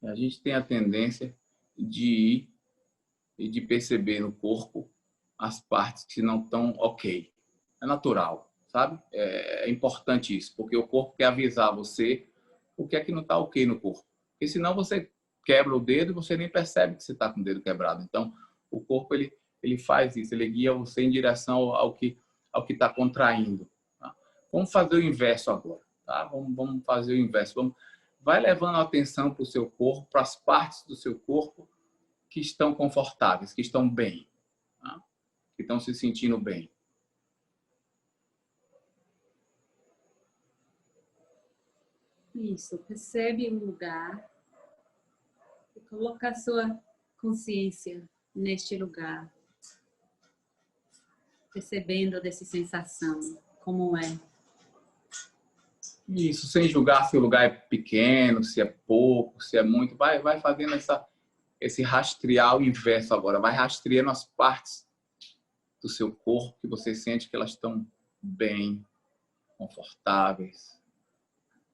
A gente tem a tendência de ir e de perceber no corpo as partes que não estão ok. É natural, sabe? É importante isso, porque o corpo quer avisar você o que é que não está ok no corpo. Porque senão você quebra o dedo e você nem percebe que você está com o dedo quebrado. Então, o corpo ele faz isso, ele guia você em direção ao que está contraindo. Tá? Vamos fazer o inverso agora. Tá? Vamos fazer o inverso. Vai levando a atenção para o seu corpo, para as partes do seu corpo que estão confortáveis, que estão bem, tá? Que estão se sentindo bem. Isso, percebe um lugar e coloca a sua consciência neste lugar, percebendo dessa sensação, como é. Isso, sem julgar se o lugar é pequeno, se é pouco, se é muito. Vai fazendo esse rastrear inverso agora. Vai rastreando as partes do seu corpo que você sente que elas estão bem, confortáveis,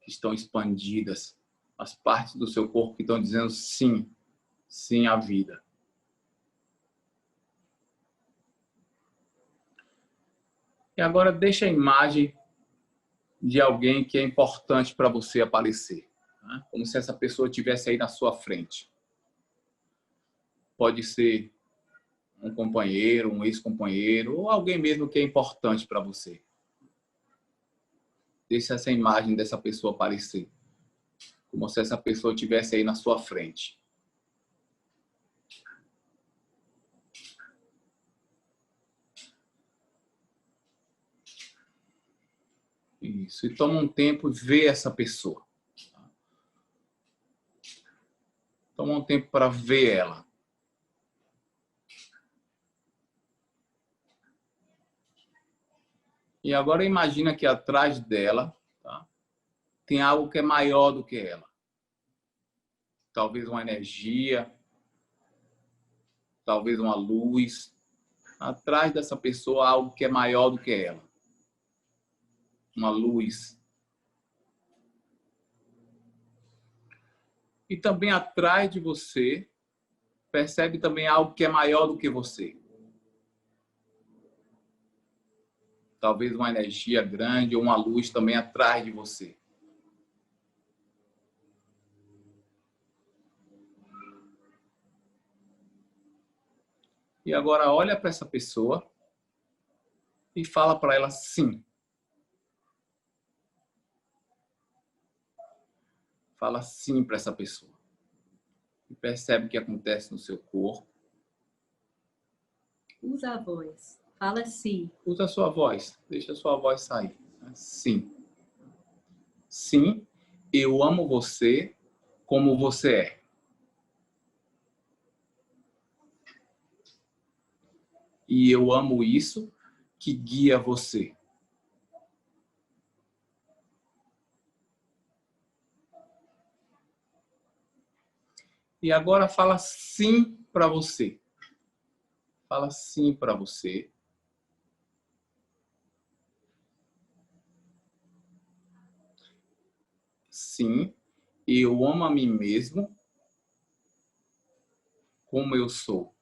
que estão expandidas. As partes do seu corpo que estão dizendo sim, sim à vida. E agora deixa a imagem de alguém que é importante para você aparecer. Né? Como se essa pessoa estivesse aí na sua frente. Pode ser um companheiro, um ex-companheiro, ou alguém mesmo que é importante para você. Deixa essa imagem dessa pessoa aparecer. Como se essa pessoa estivesse aí na sua frente. Isso. E toma um tempo e vê essa pessoa. Toma um tempo para ver ela. E agora imagina que atrás dela, tá, tem algo que é maior do que ela. Talvez uma energia, talvez uma luz. Atrás dessa pessoa há algo que é maior do que ela. Uma luz. E também atrás de você, percebe também algo que é maior do que você. Talvez uma energia grande ou uma luz também atrás de você. E agora olha para essa pessoa e fala para ela sim. Fala sim para essa pessoa. E percebe o que acontece no seu corpo. Usa a voz. Fala sim. Usa a sua voz. Deixa a sua voz sair. Sim. Sim, eu amo você como você é. E eu amo isso que guia você. E agora fala sim para você. Fala sim para você. Sim, eu amo a mim mesmo como eu sou.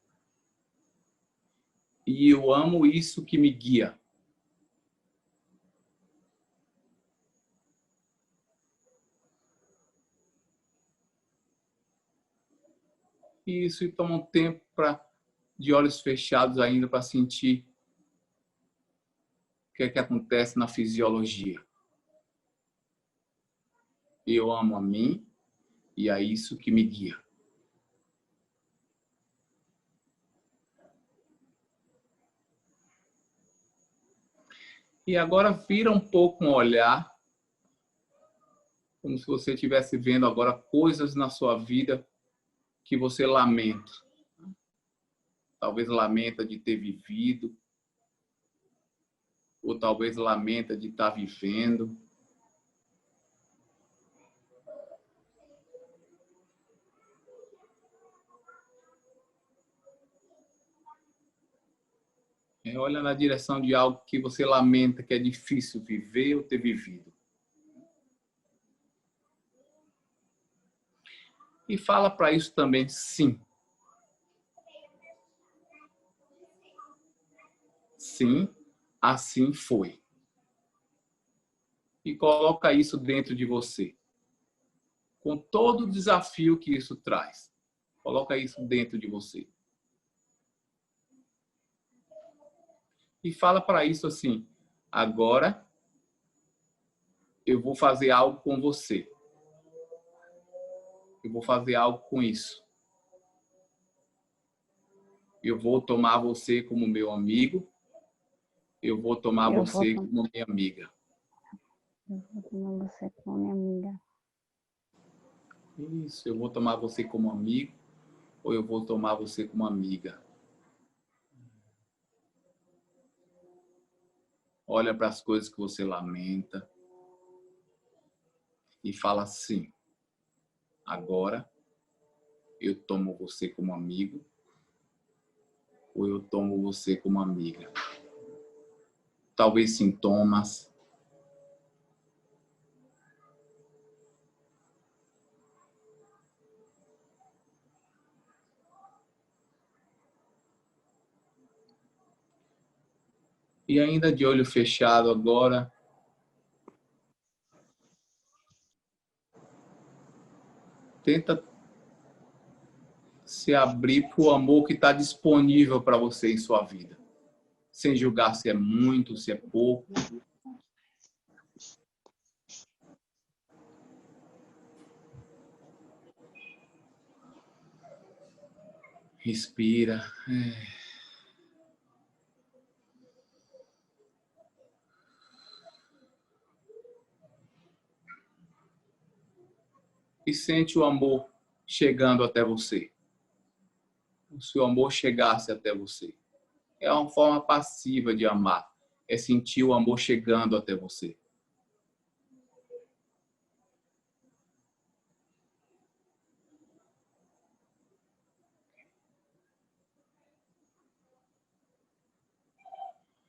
E eu amo isso que me guia. Isso, e toma um tempo de olhos fechados ainda para sentir o que é que acontece na fisiologia? Eu amo a mim e é isso que me guia. E agora vira um pouco um olhar, como se você estivesse vendo agora coisas na sua vida que você lamenta. Talvez lamenta de ter vivido, ou talvez lamenta de estar vivendo. Olha na direção de algo que você lamenta, que é difícil viver ou ter vivido. E fala para isso também sim. Sim, assim foi. E coloca isso dentro de você. Com todo o desafio que isso traz. Coloca isso dentro de você. E fala para isso assim: agora eu vou fazer algo com você. Eu vou fazer algo com isso. Eu vou tomar você como meu amigo. Eu vou tomar você como minha amiga. Eu vou tomar você como minha amiga. Isso, eu vou tomar você como amigo ou eu vou tomar você como amiga. Olha para as coisas que você lamenta e fala assim: agora eu tomo você como amigo ou eu tomo você como amiga. Talvez sintomas. E ainda de olho fechado agora, tenta se abrir para o amor que está disponível para você em sua vida. Sem julgar se é muito, se é pouco. Respira. E sente o amor chegando até você. Se o amor chegasse até você. É uma forma passiva de amar. É sentir o amor chegando até você.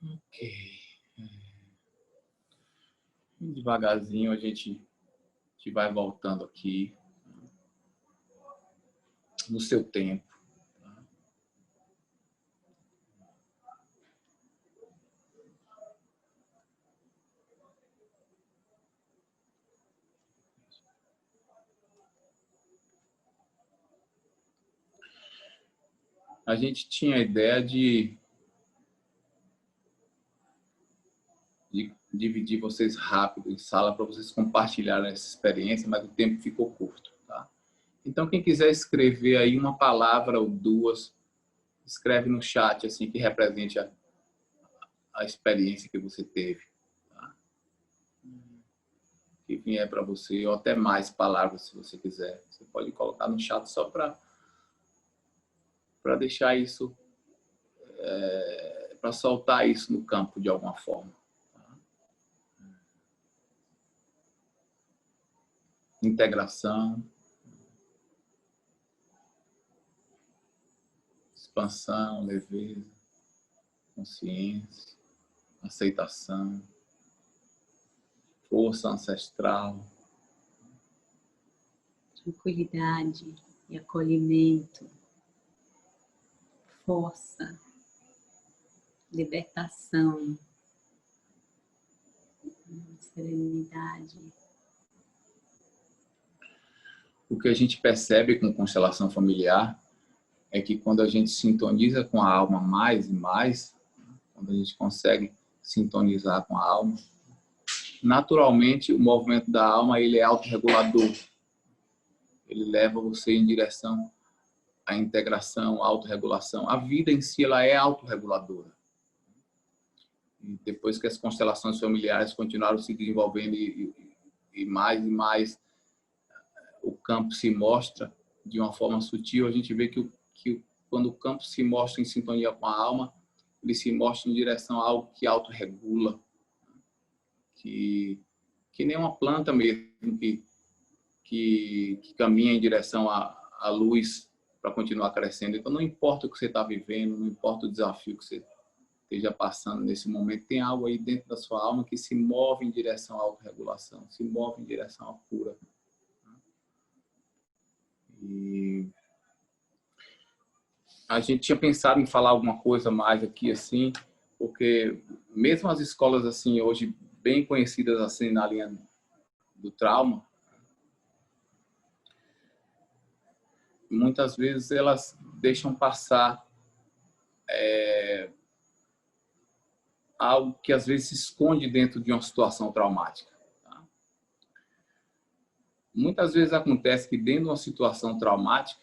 Ok. Devagarzinho a gente vai voltando aqui. No seu tempo. A gente tinha a ideia de dividir vocês rápido em sala para vocês compartilharem essa experiência, mas o tempo ficou curto, tá? Então, quem quiser escrever aí uma palavra ou duas, escreve no chat assim que represente a experiência que você teve, tá? Que vier para você, ou até mais palavras, se você quiser. Você pode colocar no chat só para deixar isso, para soltar isso no campo de alguma forma. Integração, expansão, leveza, consciência, aceitação, força ancestral, Tranquilidade e acolhimento, força, libertação, serenidade. O que a gente percebe com constelação familiar é que quando a gente sintoniza com a alma mais e mais, quando a gente consegue sintonizar com a alma. Naturalmente, o movimento da alma ele é autorregulador. Ele leva você em direção à integração, à autorregulação. A vida em si ela é autorreguladora. E depois que as constelações familiares continuaram se desenvolvendo e mais o campo se mostra de uma forma sutil, a gente vê que quando o campo se mostra em sintonia com a alma, ele se mostra em direção a algo que autorregula, que nem uma planta mesmo, que caminha em direção à luz para continuar crescendo. Então, não importa o que você está vivendo, não importa o desafio que você esteja passando nesse momento, tem algo aí dentro da sua alma que se move em direção à autorregulação, se move em direção à cura. E a gente tinha pensado em falar alguma coisa mais aqui, assim, porque mesmo as escolas, assim, hoje bem conhecidas, assim, na linha do trauma, muitas vezes elas deixam passar algo que às vezes se esconde dentro de uma situação traumática. Tá? Muitas vezes acontece que dentro de uma situação traumática,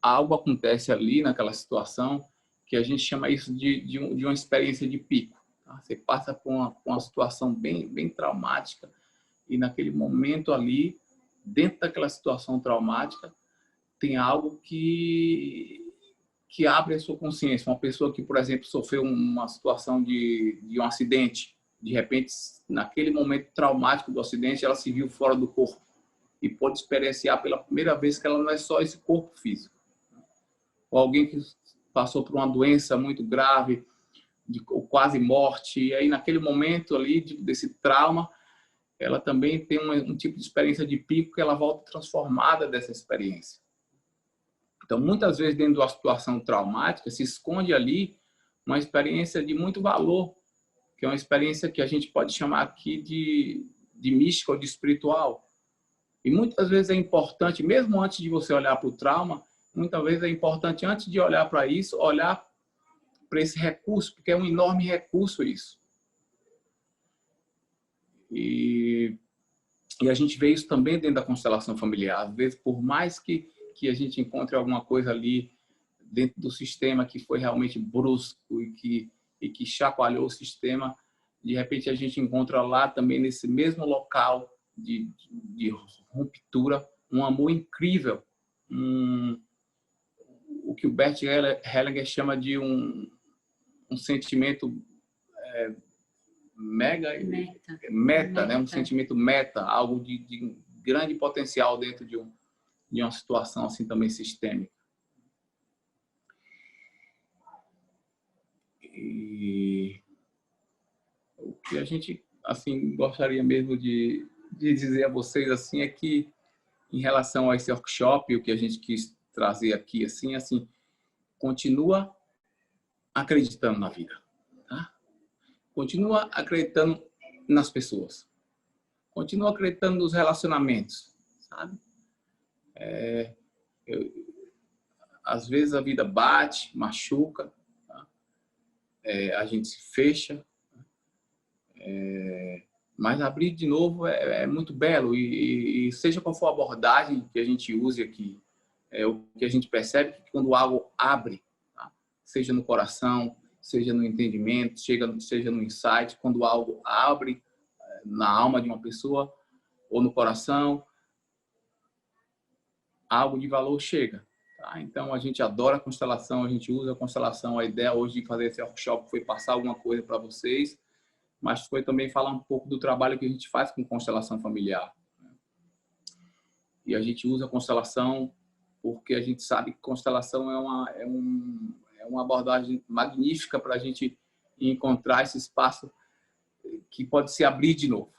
algo acontece ali naquela situação que a gente chama isso de uma experiência de pico. Tá? Você passa por uma situação bem traumática e naquele momento ali, dentro daquela situação traumática, tem algo que abre a sua consciência. Uma pessoa que, por exemplo, sofreu uma situação de um acidente, de repente, naquele momento traumático do acidente, ela se viu fora do corpo e pode experienciar pela primeira vez que ela não é só esse corpo físico. Ou alguém que passou por uma doença muito grave, ou quase morte, e aí naquele momento ali desse trauma, ela também tem um tipo de experiência de pico que ela volta transformada dessa experiência. Então, muitas vezes, dentro de uma situação traumática, se esconde ali uma experiência de muito valor, que é uma experiência que a gente pode chamar aqui de mística ou de espiritual. E muitas vezes é importante, mesmo antes de você olhar para o trauma, muitas vezes é importante, antes de olhar para isso, olhar para esse recurso, porque é um enorme recurso isso. E a gente vê isso também dentro da constelação familiar. Às vezes, por mais que a gente encontre alguma coisa ali dentro do sistema que foi realmente brusco e que chacoalhou o sistema, de repente a gente encontra lá também, nesse mesmo local de ruptura, um amor incrível, o que o Bert Hellinger chama de um sentimento meta, né? Um sentimento meta, algo de grande potencial dentro de uma situação assim também sistêmica. E o que a gente assim gostaria mesmo de dizer a vocês assim é que, em relação a esse workshop, o que a gente quis trazer aqui assim, continua acreditando na vida, tá? Continua acreditando nas pessoas, continua acreditando nos relacionamentos, sabe? Às vezes a vida bate, machuca, tá? A gente se fecha, mas abrir de novo é muito belo e seja qual for a abordagem que a gente use aqui, o que a gente percebe que quando algo abre, tá? Seja no coração, seja no entendimento, seja no insight, quando algo abre na alma de uma pessoa ou no coração, algo de valor chega. Tá? Então, a gente adora a constelação, a gente usa a constelação. A ideia hoje de fazer esse workshop foi passar alguma coisa para vocês, mas foi também falar um pouco do trabalho que a gente faz com constelação familiar. E a gente usa a constelação porque a gente sabe que constelação é uma abordagem magnífica para a gente encontrar esse espaço que pode se abrir de novo.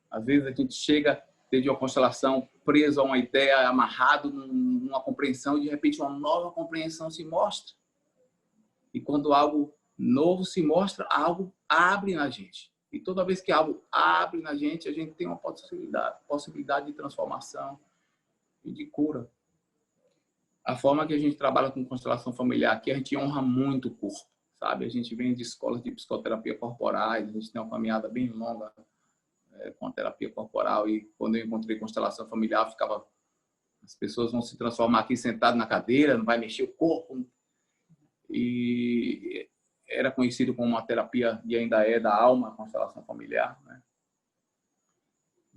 Às vezes a gente chega desde uma constelação preso a uma ideia, amarrado numa compreensão, e de repente uma nova compreensão se mostra. E quando algo novo se mostra, algo abre na gente. E toda vez que algo abre na gente, a gente tem uma possibilidade de transformação e de cura. A forma que a gente trabalha com constelação familiar aqui, a gente honra muito o corpo, sabe? A gente vem de escolas de psicoterapia corporais, a gente tem uma caminhada bem longa com a terapia corporal, e quando eu encontrei constelação familiar, as pessoas vão se transformar aqui sentado na cadeira, não vai mexer o corpo, e era conhecido como uma terapia, e ainda é, da alma, a constelação familiar, né?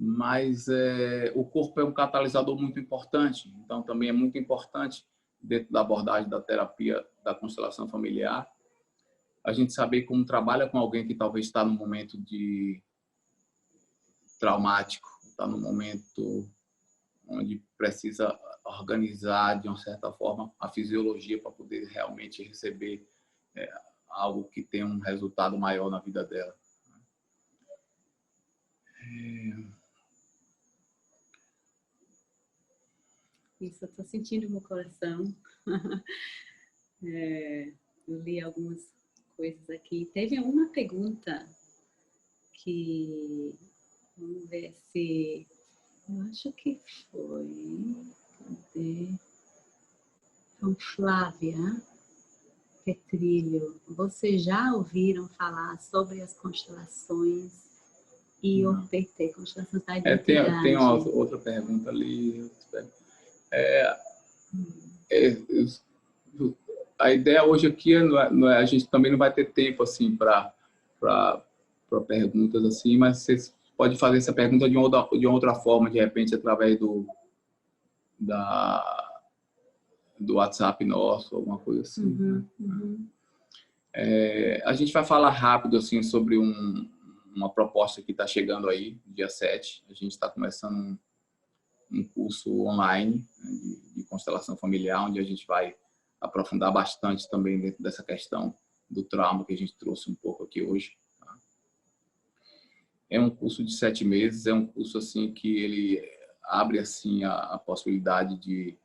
Mas o corpo é um catalisador muito importante, então também é muito importante, dentro da abordagem da terapia da constelação familiar, a gente saber como trabalha com alguém que talvez está num momento traumático, está num momento onde precisa organizar, de uma certa forma, a fisiologia para poder realmente receber algo que tenha um resultado maior na vida dela. Isso, eu estou sentindo no meu coração. Eu li algumas coisas aqui. Teve uma pergunta que... Vamos ver se... Eu acho que foi... Cadê? Então, Flávia Petrilho. Vocês já ouviram falar sobre as constelações IOPT, constelações da identidade? Tem uma outra pergunta ali. A ideia hoje aqui a gente também não vai ter tempo assim para perguntas assim, mas você pode fazer essa pergunta de outra forma, de repente através do WhatsApp nosso, alguma coisa assim. A gente vai falar rápido assim sobre uma proposta que está chegando aí, dia 7. A gente está começando um curso online, né, de constelação familiar, onde a gente vai aprofundar bastante também dentro dessa questão do trauma que a gente trouxe um pouco aqui hoje. Tá? É um curso de 7 meses, é um curso assim que ele abre assim a possibilidade de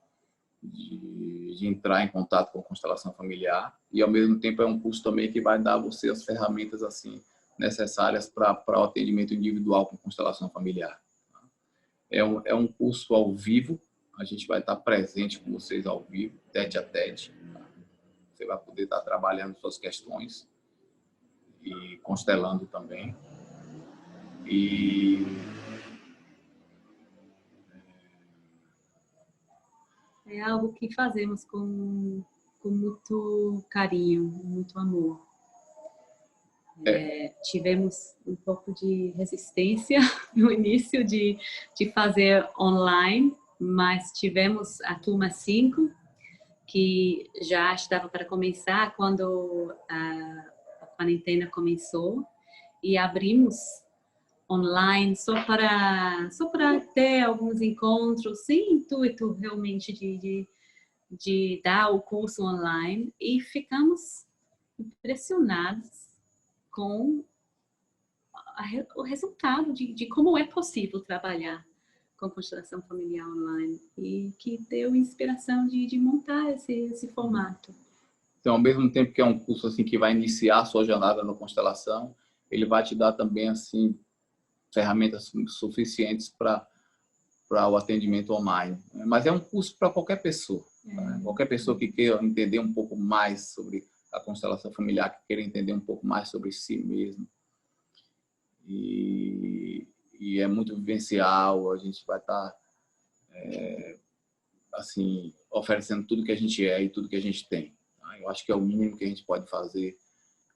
entrar em contato com a constelação familiar, e ao mesmo tempo é um curso também que vai dar a você as ferramentas assim necessárias para o atendimento individual com constelação familiar. É um curso ao vivo, a gente vai estar presente com vocês ao vivo, tete a tete. Tá? Você vai poder estar trabalhando suas questões e constelando também. É algo que fazemos com muito carinho, muito amor. Tivemos um pouco de resistência no início de fazer online, mas tivemos a turma 5, que já estava para começar quando a quarentena começou, e abrimos online só para ter alguns encontros, sem intuito realmente de dar o curso online, e ficamos impressionados com o resultado de como é possível trabalhar com constelação familiar online, e que deu inspiração de montar esse formato. Então, ao mesmo tempo que é um curso assim que vai iniciar a sua jornada na constelação, ele vai te dar também assim ferramentas suficientes para o atendimento online. Mas é um curso para qualquer pessoa. Tá? Qualquer pessoa que queira entender um pouco mais sobre a constelação familiar, que queira entender um pouco mais sobre si mesmo. E é muito vivencial, a gente vai estar assim, oferecendo tudo que a gente é e tudo que a gente tem. Tá? Eu acho que é o mínimo que a gente pode fazer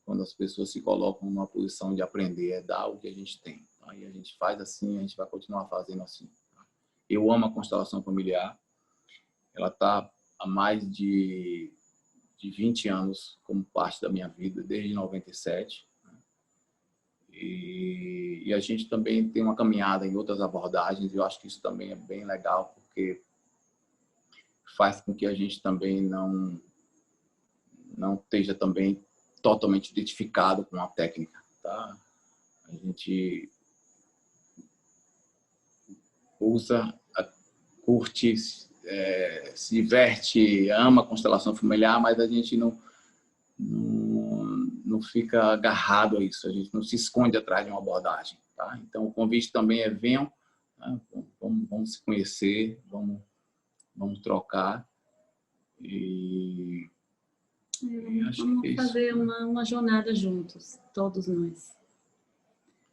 quando as pessoas se colocam numa posição de aprender, é dar o que a gente tem. Tá? E a gente faz assim, a gente vai continuar fazendo assim. Tá? Eu amo a constelação familiar, ela está há mais de 20 anos como parte da minha vida, desde 97. E a gente também tem uma caminhada em outras abordagens, e eu acho que isso também é bem legal, porque faz com que a gente também não esteja também totalmente identificado com a técnica, tá? A gente usa, curte, se diverte, ama a constelação familiar, mas a gente não fica agarrado a isso, a gente não se esconde atrás de uma abordagem, tá? Então o convite também é: venham, tá? Vamos se conhecer, vamos trocar, e Acho que é Vamos isso. fazer uma jornada juntos, todos nós.